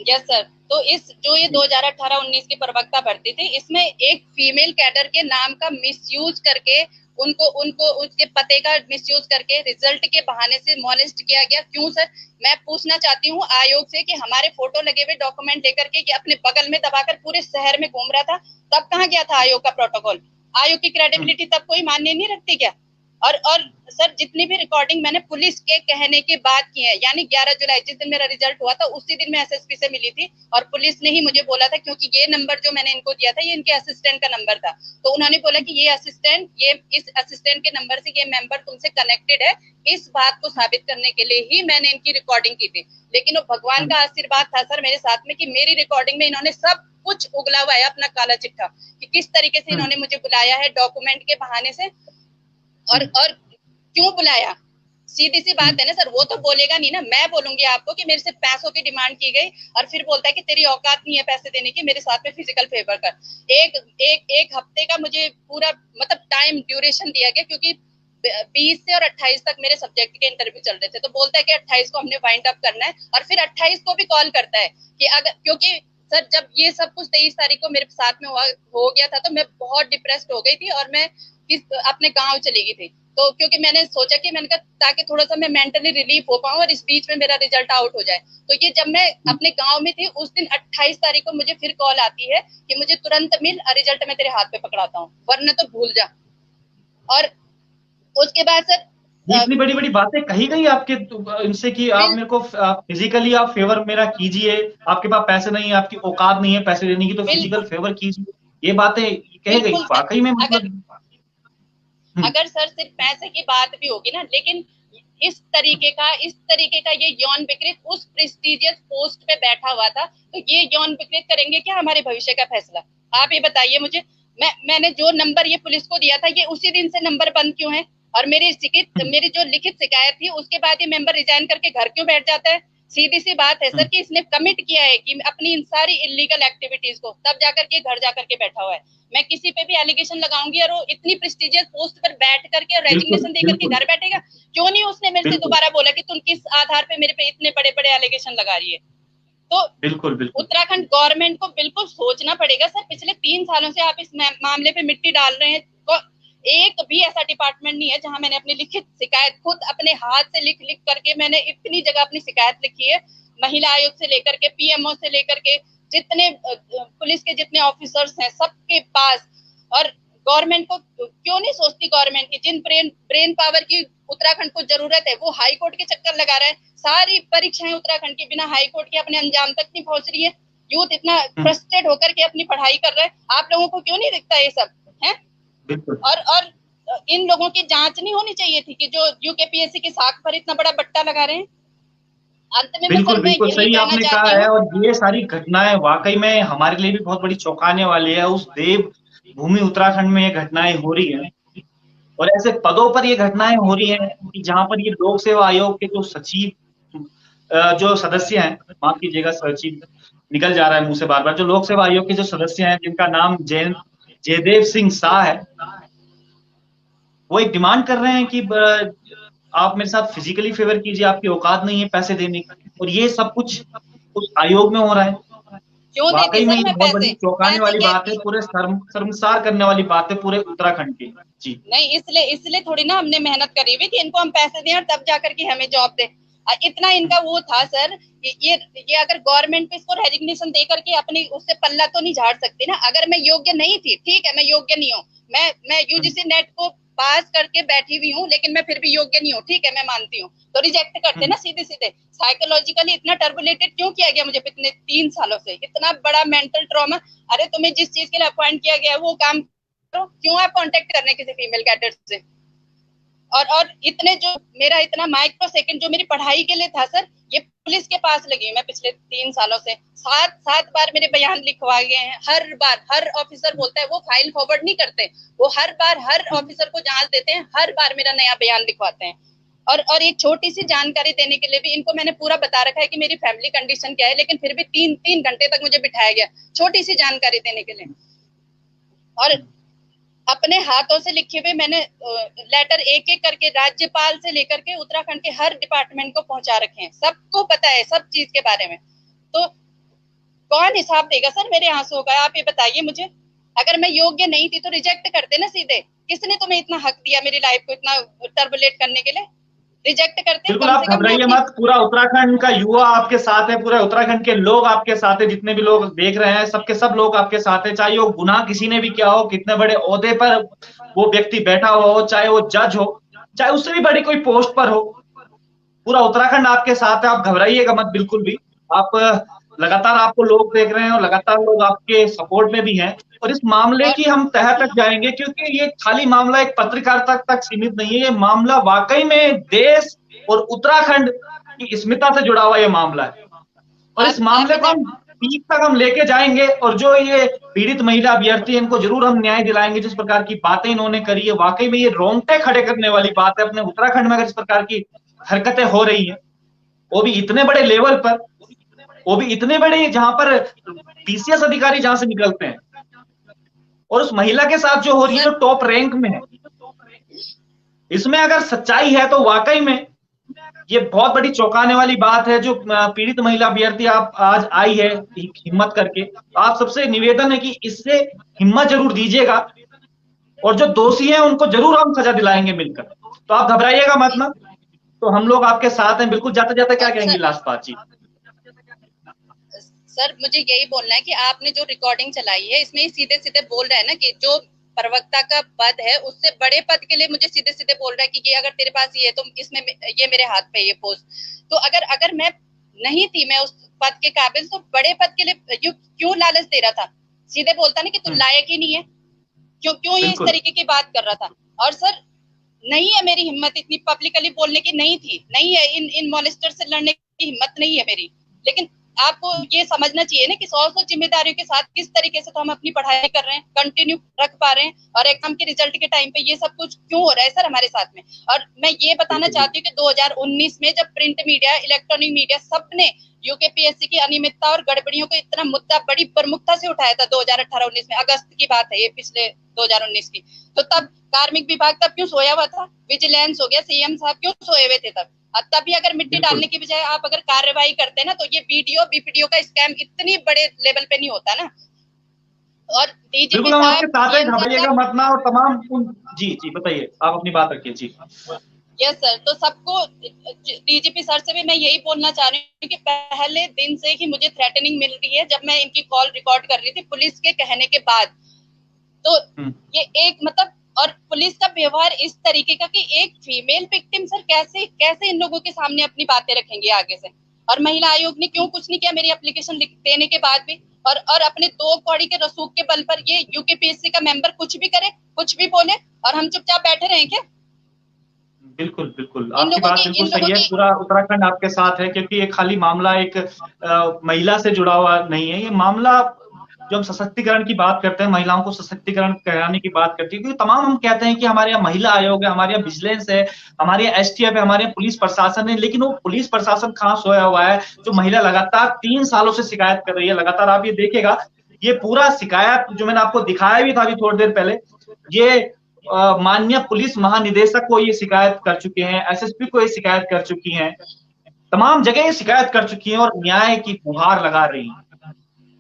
C: यस सर, तो इस जो ये 2018-19 की प्रवक्ता भर्ती थी, इसमें एक फीमेल कैडर के नाम का मिसयूज करके उनको उनको उसके पते का मिसयूज करके रिजल्ट के बहाने से मॉलेस्ट किया गया। क्यों सर? मैं पूछना चाहती हूँ आयोग से कि हमारे फोटो लगे हुए डॉक्यूमेंट लेकर के अपने बगल में दबाकर पूरे शहर में घूम रहा था, तब कहाँ गया था आयोग का प्रोटोकॉल? आयोग की क्रेडिबिलिटी तब कोई मान्य नहीं रखती क्या? और सर जितनी भी रिकॉर्डिंग मैंने पुलिस के कहने के बाद की है, यानी 11 जुलाई जिस दिन मेरा रिजल्ट हुआ था उसी दिन मैं एसएसपी से मिली थी और पुलिस ने ही मुझे बोला था, क्योंकि ये नंबर जो मैंने इनको दिया था ये इनके असिस्टेंट का नंबर था, तो उन्होंने बोला कि ये इस असिस्टेंट के नंबर से ये मेंबर तुमसे कनेक्टेड है, इस बात को साबित करने के लिए ही मैंने इनकी रिकॉर्डिंग की थी। लेकिन वो भगवान का आशीर्वाद था सर मेरे साथ में कि मेरी रिकॉर्डिंग में इन्होंने सब कुछ उगला हुआ है अपना काला चिट्ठा, कि किस तरीके से इन्होंने मुझे बुलाया है डॉक्यूमेंट के बहाने से। और क्यों बुलाया? सीधी सी बात है ना सर, वो तो बोलेगा नहीं ना, मैं बोलूंगी आपको कि मेरे से पैसों की डिमांड की गई और फिर बोलता है कि तेरी औकात नहीं है पैसे देने की, मेरे साथ में फिजिकल फेवर कर। एक हफ्ते का मुझे पूरा मतलब टाइम ड्यूरेशन दिया गया, क्योंकि 20 से और 28 तक मेरे सब्जेक्ट के इंटरव्यू चल रहे थे, तो बोलता है कि 28 को हमने वाइंड अप करना है, और फिर 28 को भी कॉल करता है कि अगर, क्योंकि सर जब ये सब कुछ 23 तारीख को मेरे साथ में हो गया था तो मैं बहुत डिप्रेस्ड हो गई थी और मैं अपने गांव चली गई थी। तो क्योंकि मैंने सोचा कि मैंने कहा ताकि थोड़ा सा मैं मेंटली रिलीफ हो पाऊं और इस बीच में मेरा रिजल्ट आउट हो जाए, तो ये जब मैं अपने गांव में थी उस दिन 28 तारीख को मुझे फिर कॉल आती है कि मुझे तुरंत मिल, रिजल्ट मैं तेरे हाथ पे पकड़ाता हूँ वरना तो भूल जा। और उसके बाद सर
A: इतनी बड़ी बड़ी बातें कही गई आपके इनसे कि आप मेरे को फिजिकली आप फेवर मेरा कीजिए, आपके पास पैसे नहीं है, आपकी औकात नहीं है पैसे देने की, तो फिजिकल फेवर कीजिए, ये बातें कही गई
C: बिल्कुल सर।
A: वाकई में मतलब।
C: अगर सर सिर्फ पैसे की बात भी होगी ना, लेकिन इस तरीके का ये यौन विकृत उस प्रेस्टिजियस पोस्ट पे बैठा हुआ था, तो ये यौन विकृत करेंगे क्या हमारे भविष्य का फैसला? आप ये बताइए मुझे। मैंने जो नंबर ये पुलिस को दिया था ये उसी दिन से नंबर बंद क्यों है? और मेरी जो लिखित शिकायत थी उसके बाद ये मेंबर रिजाइन करके घर क्यों बैठ जाता है? सीधी सी बात है सर कि इसने कमिट किया है कि अपनी इन सारी इलीगल एक्टिविटीज को, तब जाकर के घर जाकर के बैठा हुआ है। मैं किसी पे भी एलिगेशन लगाऊंगी और वो इतनी प्रेस्टिजियस पोस्ट पर बैठ करके रेजिग्नेशन देकर के घर बैठेगा, क्यों नहीं उसने मेरे से दोबारा बोला कि तुम किस आधार पे मेरे पे इतने बड़े बड़े एलिगेशन लगा रही है? तो
A: बिल्कुल
C: उत्तराखंड गवर्नमेंट को बिल्कुल सोचना पड़ेगा सर, पिछले 3 सालों से आप इस मामले पे मिट्टी डाल रहे हैं, तो एक भी ऐसा डिपार्टमेंट नहीं है जहां मैंने अपनी लिखित शिकायत खुद अपने हाथ से लिख लिख करके, मैंने इतनी जगह अपनी शिकायत लिखी है, महिला आयोग से लेकर के पीएमओ से लेकर के जितने पुलिस के जितने ऑफिसर्स हैं सबके पास। और गवर्नमेंट को क्यों नहीं सोचती, गवर्नमेंट की जिन ब्रेन पावर की उत्तराखंड को जरूरत है वो हाई कोर्ट के चक्कर लगा रहा है। सारी परीक्षाएं उत्तराखंड की बिना हाई कोर्ट के अपने अंजाम तक नहीं पहुंच रही है। यूथ इतना फ्रस्ट्रेट होकर के अपनी पढ़ाई कर रहा है, आप लोगों को क्यों नहीं दिखता ये सब है? और इन लोगों की जांच नहीं होनी चाहिए थी कि जो यूकेपीएससी की साख पर इतना बड़ा बट्टा लगा रहे हैं? अंत में
A: बिल्कुल बिल्कुल सही आपने कहा है, और ये सारी घटनाएं वाकई में हमारे लिए भी बहुत बड़ी चौंकाने वाली है। उस देव भूमि उत्तराखंड में ये घटनाएं हो रही है और ऐसे पदों पर ये घटनाएं हो रही है कि जहां पर ये लोक सेवा आयोग के जो सचिव जो सदस्य हैं, माफ कीजिएगा सचिव निकल जा रहा है मुंह से बार बार, जो लोक सेवा आयोग के जो सदस्य हैं जिनका नाम जयदेव सिंह शाह है, वो एक डिमांड कर रहे हैं कि आप मेरे साथ फिजिकली फेवर कीजिए, आपकी औकात नहीं है पैसे देने की, और ये सब कुछ उस आयोग में हो रहा है।
C: क्यों
A: वाकई में ये बहुत बड़ी चौंकाने वाली बात है,
C: पैसे
A: पूरे शर्मसार करने वाली बात है पूरे उत्तराखंड की। जी
C: नहीं, इसलिए थोड़ी ना हमने मेहनत करी हुई कि इनको हम पैसे दें और तब जाकर के हमें जॉब दे। इतना इनका वो था सर, ये अगर गवर्नमेंट पे इसको रेजिग्नेशन दे करके अपनी उससे पल्ला तो नहीं झाड़ सकती ना। अगर मैं योग्य नहीं थी, ठीक है मैं योग्य नहीं हूँ, मैं यूजीसी नेट को पास करके बैठी हुई हूँ लेकिन मैं फिर भी योग्य नहीं हूँ, ठीक है मैं मानती हूँ, तो रिजेक्ट करते ना सीधे सीधे। साइकोलॉजिकली इतना टर्बुलेटेड क्यों किया गया मुझे पिछले 3 सालों से? इतना बड़ा मेंटल ट्रॉमा। अरे तुम्हें जिस चीज के लिए अपॉइंट किया गया है वो काम करो, क्यों आप कांटेक्ट करने किसी फीमेल कैडेट से? और इतने जो मेरा इतना माइक्रो सेकंड जो मेरी पढ़ाई के लिए था सर, ये पुलिस के पास लगी मैं पिछले 3 सालों से। 7 बार मेरे बयान लिखवा गए हैं, हर बार हर ऑफिसर बोलता है, वो फाइल फॉरवर्ड नहीं करते, वो हर बार हर ऑफिसर को जांच देते हैं, हर बार मेरा नया बयान लिखवाते हैं। और एक छोटी सी जानकारी देने के लिए भी इनको मैंने पूरा बता रखा है कि मेरी फैमिली कंडीशन क्या है, लेकिन फिर भी 3 घंटे तक मुझे बिठाया गया छोटी सी जानकारी देने के लिए। और अपने हाथों से लिखे हुए मैंने लेटर एक एक करके राज्यपाल से लेकर के उत्तराखंड के हर डिपार्टमेंट को पहुंचा रखे हैं, सबको पता है सब चीज के बारे में। तो कौन हिसाब देगा सर मेरे आंसुओं का, आप ये बताइए मुझे। अगर मैं योग्य नहीं थी तो रिजेक्ट करते ना सीधे। किसने तुम्हें इतना हक दिया मेरी लाइफ को इतना टर्बुलेट करने के लिए? रिजेक्ट करते।
A: बिल्कुल, आप घबराइए मत, पूरा उत्तराखंड का युवा आपके साथ है, पूरे उत्तराखंड के लोग आपके साथ है, जितने भी लोग देख रहे हैं सबके सब लोग आपके साथ है। चाहे वो गुनाह किसी ने भी किया हो, कितने बड़े ओहदे पर वो व्यक्ति बैठा हो, चाहे वो जज हो, चाहे उससे भी बड़ी कोई पोस्ट पर हो, पूरा उत्तराखंड आपके साथ है। आप घबराइएगा मत बिल्कुल भी। आप लगातार आपको लोग देख रहे हैं और लगातार लोग आपके सपोर्ट में भी हैं, और इस मामले की हम तह तक जाएंगे, क्योंकि ये खाली मामला एक पत्रकारिता तक सीमित नहीं है। ये मामला वाकई में देश और उत्तराखंड की अस्मिता से जुड़ा हुआ ये मामला है, और इस मामले को हम पीक तक हम लेके जाएंगे। और जो ये पीड़ित महिला अभ्यर्थी है, इनको जरूर हम न्याय दिलाएंगे। जिस प्रकार की बातें इन्होंने करी है, वाकई में ये रोंगटे खड़े करने वाली बात है। अपने उत्तराखंड में अगर इस प्रकार की हरकतें हो रही है, वो भी इतने बड़े लेवल पर, वो भी इतने बड़े जहां पर पीसीएस अधिकारी जहां से निकलते हैं, और उस महिला के साथ जो हो रही है जो टॉप रैंक में है, इसमें अगर सच्चाई है तो वाकई में ये बहुत बड़ी चौंकाने वाली बात है। जो पीड़ित महिला अभ्यर्थी आप आज आई है हिम्मत करके, आप सबसे निवेदन है कि इससे हिम्मत जरूर दीजिएगा, और जो दोषी हैं उनको जरूर हम सजा दिलाएंगे मिलकर। तो आप घबराइएगा मत ना, तो हम लोग आपके साथ हैं बिल्कुल। जाते जाते क्या कहेंगी लास्ट बात? जी
C: सर, मुझे यही बोलना है कि आपने जो रिकॉर्डिंग चलाई है इसमें सीधे सीधे बोल रहा है ना कि जो प्रवक्ता का पद है उससे बड़े पद के लिए मुझे सीधे सीधे बोल रहा है कि ये अगर तेरे पास ये तो इसमें ये मेरे हाथ पे ये पोस्ट। तो अगर मैं नहीं थी, मैं उस पद के काबिल, तो बड़े पद के लिए क्यों लालच दे रहा था? सीधे बोलता ना कि तू लायक ही नहीं है, क्यों ये इस तरीके की बात कर रहा था? और सर, नहीं है मेरी हिम्मत इतनी पब्लिकली बोलने की, नहीं है इन मॉलेस्टर से लड़ने की हिम्मत नहीं है मेरी। लेकिन आपको ये समझना चाहिए ना कि 100 जिम्मेदारियों के साथ किस तरीके से तो हम अपनी पढ़ाई कर रहे हैं, कंटिन्यू रख पा रहे हैं, और एग्जाम के रिजल्ट के टाइम पे ये सब कुछ क्यों हो रहा है सर हमारे साथ में? और मैं ये बताना चाहती हूँ कि 2019 में जब प्रिंट मीडिया, इलेक्ट्रॉनिक मीडिया सबने यूकेपीएससी की अनियमितता और गड़बड़ियों को इतना मुद्दा बड़ी प्रमुखता से उठाया था 2018-19 में, अगस्त की बात है ये, पिछले 2019 की। तो तब कार्मिक विभाग तब क्यों सोया हुआ था? विजिलेंस हो गया, सीएम साहब क्यों सोए हुए थे तब? तभी अगर मिट्टी डालने की बजाय आप अगर कार्रवाई करते ना, तो ये वीडियो बीपीडीओ का स्कैम इतनी बड़े लेवल पे नहीं होता ना। और
A: बिल्कुल हम आपके साथ हैं, घबराइएगा मत ना। और तमाम जी बताइए, आप अपनी बात रखिए। जी
C: यस सर, तो सबको, डीजीपी सर से भी मैं यही बोलना चाह रही हूँ कि पहले दिन से ही मुझे थ्रेटनिंग मिल रही है। जब मैं इनकी कॉल रिकॉर्ड कर रही थी पुलिस के कहने के बाद, तो ये एक मतलब, और पुलिस का व्यवहार इस तरीके का कि एक फीमेल विक्टिम सर कैसे इन लोगों के सामने अपनी बातें रखेंगे आगे से? और महिला आयोग ने क्यों कुछ नहीं किया मेरी एप्लीकेशन देने के बाद भी? और अपने 2 कौड़ी के रसूख के बल पर ये यूकेपीएससी का मेंबर कुछ भी करे, कुछ भी बोले, और हम चुपचाप बैठे रहे क्या?
A: बिल्कुल आपकी बात बिल्कुल सही है। पूरा उत्तराखंड आपके साथ है, क्योंकि ये खाली मामला एक महिला से जुड़ा हुआ नहीं है। ये मामला, जो हम सशक्तिकरण की बात करते हैं, महिलाओं को सशक्तिकरण कराने की बात करते हैं, क्योंकि तमाम हम कहते हैं कि हमारे यहाँ महिला आयोग है, हमारे यहाँ विजिलेंस है, हमारे यहाँ एसटीएफ है, हमारे यहाँ पुलिस प्रशासन है, लेकिन वो पुलिस प्रशासन कहाँ सोया हुआ है? जो महिला लगातार 3 सालों से शिकायत कर रही है, लगातार आप ये देखेगा, ये पूरा शिकायत जो मैंने आपको दिखाया भी था अभी थोड़ी देर पहले, ये माननीय पुलिस महानिदेशक को ये शिकायत कर चुके हैं, एसएसपी को ये शिकायत कर चुकी हैं, तमाम जगह ये शिकायत कर चुकी हैं और न्याय की गुहार लगा रही हैं।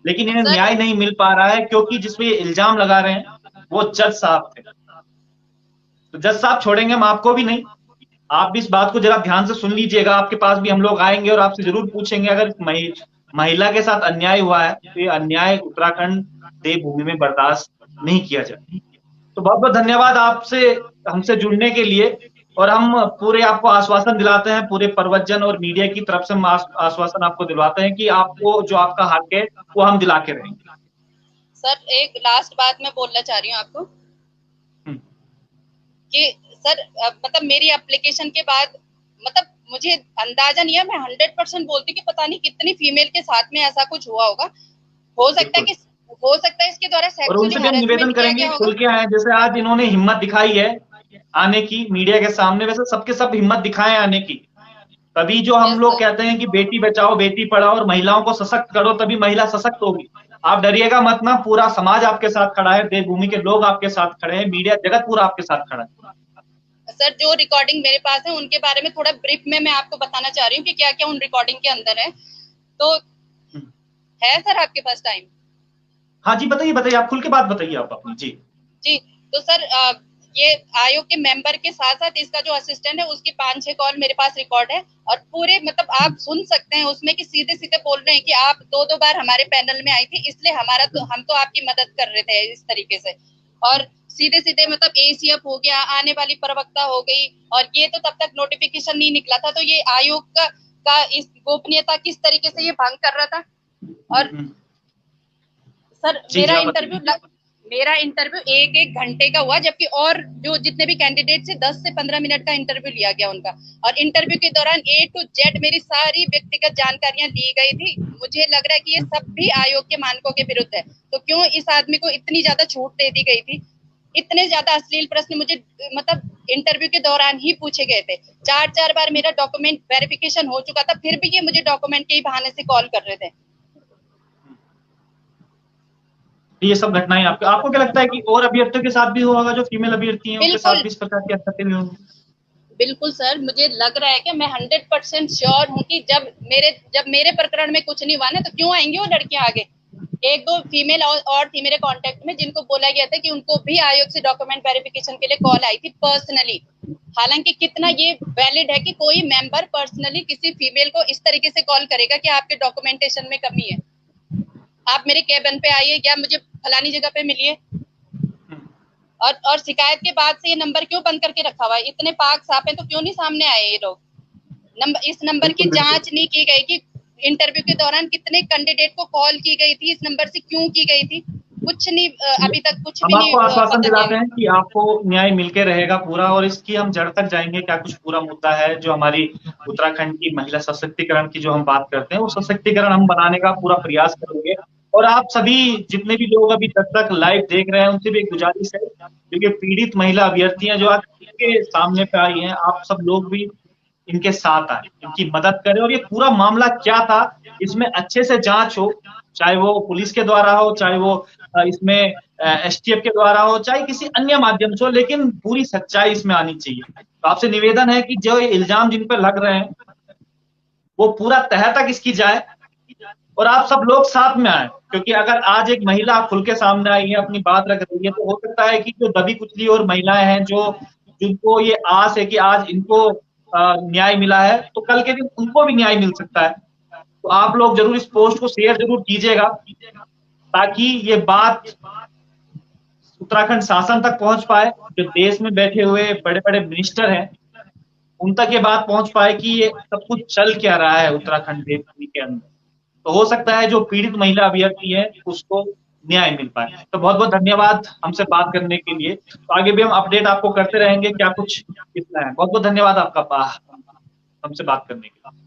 A: लेकिन इन्हें न्याय नहीं मिल पा रहा है, क्योंकि जिसपे ये इल्जाम लगा रहे हैं वो जज साहब थे। तो जज साहब छोड़ेंगे हम आपको भी नहीं। आप भी इस बात को जरा ध्यान से सुन लीजिएगा। आपके पास भी हम लोग आएंगे और आपसे जरूर पूछेंगे, अगर महिला के साथ अन्याय हुआ है तो ये अन्याय उत्तराखंड देवभूमि में बर्दाश्त नहीं किया जाए। तो बहुत बहुत धन्यवाद आपसे हमसे जुड़ने के लिए, और हम पूरे आपको आश्वासन दिलाते हैं, पूरे पर्वतजन और मीडिया की तरफ से हम आश्वासन आपको दिलवाते हैं कि आपको जो आपका हक है वो हम दिला के रहेंगे।
C: सर, एक लास्ट बात मैं बोलना चाह रही हूँ आपको कि सर, मतलब मेरी एप्लीकेशन के बाद, मतलब मुझे अंदाजा नहीं है, मैं 100% बोलती कि पता नहीं कितनी फीमेल के साथ में ऐसा कुछ हुआ होगा। हो सकता है इसके द्वारा
A: सेक्सुअली हरासमेंट निवेदन करेंगे खुल के आए, जैसे आज इन्होंने हिम्मत दिखाई है आने की मीडिया के सामने, वैसे सबके सब हिम्मत दिखाएं आने की। तभी जो हम लोग कहते हैं कि बेटी बचाओ बेटी पढ़ाओ और महिलाओं को सशक्त करो, तभी महिला सशक्त होगी। आप डरिएगा मत ना, पूरा समाज आपके साथ खड़ा है, देवभूमि के लोग आपके साथ खड़े हैं, मीडिया जगत पूरा आपके साथ खड़ा है।
C: सर जो रिकॉर्डिंग मेरे पास है उनके बारे में थोड़ा ब्रीफ में मैं आपको बताना चाह रही हूँ कि क्या क्या उन रिकॉर्डिंग के अंदर है। तो है सर आपके पास टाइम?
A: हाँ जी बताइए बताइए, आप खुल के बात बताइए आप अपनी। जी
C: जी तो सर ये आयोग के मेंबर के साथ साथ इसका जो असिस्टेंट है उसकी 5-6 कॉल मेरे पास रिकॉर्ड है, और पूरे मतलब आप सुन सकते हैं उसमें कि सीधे सीधे बोल रहे हैं कि आप 2-2 बार हमारे पैनल में आई थी, इसलिए हम तो आपकी मदद कर रहे थे इस तरीके से। और सीधे सीधे मतलब एसीएफ हो गया, आने वाली प्रवक्ता हो गई, और ये तो तब तक नोटिफिकेशन नहीं निकला था, तो ये आयोग का इस गोपनीयता किस तरीके से ये भंग कर रहा था। और सर मेरा इंटरव्यू 1-1 घंटे का हुआ, जबकि और जो जितने भी कैंडिडेट से 10 से 15 मिनट का इंटरव्यू लिया गया उनका, और इंटरव्यू के दौरान A to Z मेरी सारी व्यक्तिगत जानकारियां ली गई थी। मुझे लग रहा है कि ये सब भी आयोग के मानकों के विरुद्ध है, तो क्यों इस आदमी को इतनी ज्यादा छूट दे दी गई थी। इतने ज्यादा अश्लील प्रश्न मुझे मतलब इंटरव्यू के दौरान ही पूछे गए थे। 4-4 बार मेरा डॉक्यूमेंट वेरिफिकेशन हो चुका था, फिर भी ये मुझे डॉक्यूमेंट के ही बहाने से कॉल कर रहे थे।
A: ये सब घटनाएं आपको क्या लगता है कि और अभ्यर्थियों के साथ भी हुआ होगा, जो फीमेल अभ्यर्थी हैं उनके साथ भी इस प्रकार की हरकतें भी होंगी? बिल्कुल
C: सर, मुझे लग रहा है कि मैं 100% श्योर हूँ कि जब मेरे प्रकरण में कुछ नहीं हुआ ना, तो क्यों आएंगी वो लड़कियां आगे। 1-2 फीमेल और थी मेरे कांटेक्ट में, जिनको बोला गया था कि उनको भी आयोग से डॉक्यूमेंट वेरिफिकेशन के लिए कॉल आई थी पर्सनली। हालांकि कितना ये वैलिड है कि कोई मेंबर पर्सनली किसी फीमेल को इस तरीके से कॉल करेगा कि आपके डॉक्यूमेंटेशन में कमी है, आप मेरे केबिन पे आइए या मुझे फलानी जगह पे मिलिए। और शिकायत के बाद से ये नंबर क्यों बंद करके रखा हुआ है? इतने पाक साफ हैं तो क्यों नहीं सामने आए ये लोग? इस नंबर की जांच नहीं की गई कि इंटरव्यू के दौरान कितने कैंडिडेट को कॉल की गई थी, इस नंबर से क्यों की गई थी, कुछ नहीं, अभी तक कुछ भी नहीं।
A: हम आपको आश्वासन दिलाते हैं कि आपको न्याय मिलके रहेगा पूरा, और इसकी हम जड़ तक जाएंगे। क्या कुछ पूरा मुद्दा है जो हमारी उत्तराखंड की महिला सशक्तिकरण की जो हम बात करते हैं, वो सशक्तिकरण हम बनाने का पूरा प्रयास करेंगे। और आप सभी जितने भी लोग अभी तक लाइव देख रहे हैं उनसे भी एक गुजारिश है, क्योंकि पीड़ित महिला अभ्यर्थियां जो आज के सामने पे आई हैं, आप सब लोग भी इनके साथ आए, इनकी मदद करें, और ये पूरा मामला क्या था इसमें अच्छे से जांच हो, चाहे वो पुलिस के द्वारा हो, चाहे वो इसमें एसटीएफ के द्वारा हो, चाहे किसी अन्य माध्यम से हो, लेकिन पूरी सच्चाई इसमें आनी चाहिए। तो आपसे निवेदन है कि जो ये इल्जाम जिन पे लग रहे हैं वो पूरा तह तक इसकी जाए, और आप सब लोग साथ में आए, क्योंकि अगर आज एक महिला खुल के सामने आई है, अपनी बात रख रही है, तो हो सकता है कि जो दबी कुचली और महिलाएं हैं, जो जिनको ये आस है कि आज इनको न्याय मिला है, तो कल के दिन उनको भी न्याय मिल सकता है। तो आप लोग जरूर इस पोस्ट को शेयर जरूर कीजिएगा, ताकि ये बात उत्तराखंड शासन तक पहुंच पाए, जो देश में बैठे हुए बड़े बड़े मिनिस्टर हैं उन तक ये बात पहुंच पाए कि ये सब कुछ चल क्या रहा है उत्तराखंड देवभूमि के अंदर। तो हो सकता है जो पीड़ित महिला अभ्यर्थी है उसको न्याय मिल पाए। तो बहुत बहुत धन्यवाद हमसे बात करने के लिए। तो आगे भी हम अपडेट आपको करते रहेंगे क्या कुछ कितना है। बहुत बहुत धन्यवाद आपका हमसे बात करने के लिए।